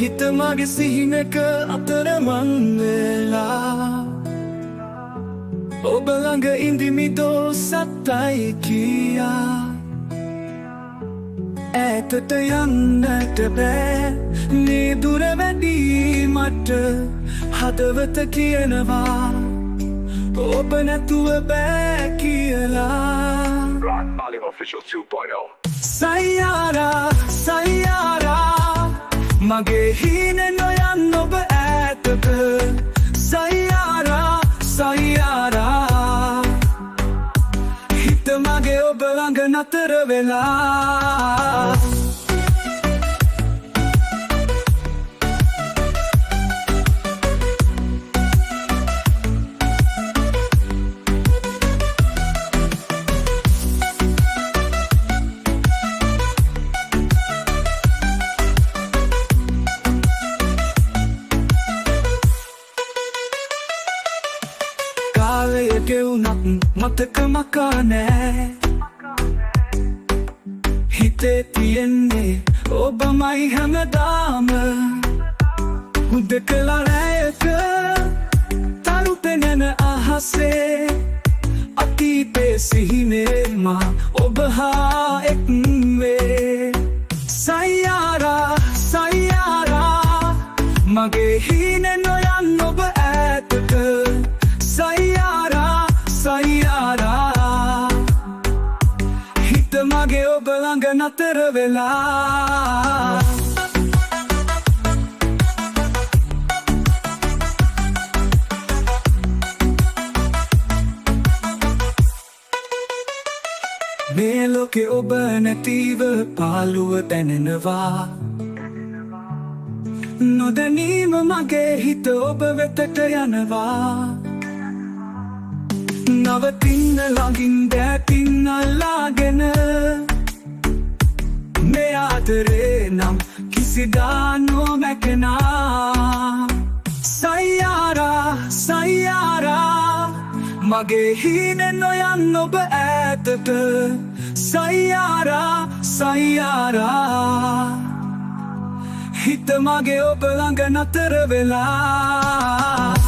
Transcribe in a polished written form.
හිත මගේ සිහිනක අතරමං වෙලා ඔබ ළඟ ඉඳිමි දෝසත්තයි කියා ඈතට යන්නට බෑ මේ දුර වැඩි මට හදවත කියනවා ඔබ නැතුව බෑ කියලා Mali Official 2.0 සයියාරා සයියාරා මගේ හීනෙන් නොයන්න ඔබ ඈතට සයියාරා සයියාරා හිත මගේ ඔබ ළඟ නතර වෙලා කාලය ගෙවුනත් මතක මකා නෑ හිතේ තියෙන්නේ ඔබමයි හැමදාම හුදෙකලා රැයක තරු පෙනෙන අහසේ අතීතේ සිහිනේ මා ඔබ හා එක්වේ සයියාරා සයියාරා මගේ හීනෙන් නොයන්න ඔබ ඈතට සයියාරා සයියාරා හිත මගේ ඔබ ළඟ නතර වෙලා මේ ලෝකේ ඔබ නැතිව පාළුව දැනෙනවා නොදැනීම මගේ හිත ඔබ වෙතට යනවා නවතින්න ළඟින් දැතින් අල්ලාගෙන මේ ආදරේ නම් කිසිදා නොමැකෙනා සයියාරා සයියාරා මගේ හීනෙන් නොයන්න ඔබ ඈතට සයියාරා සයියාරා හිත මගේ ඔබ ළඟ නතර වෙලා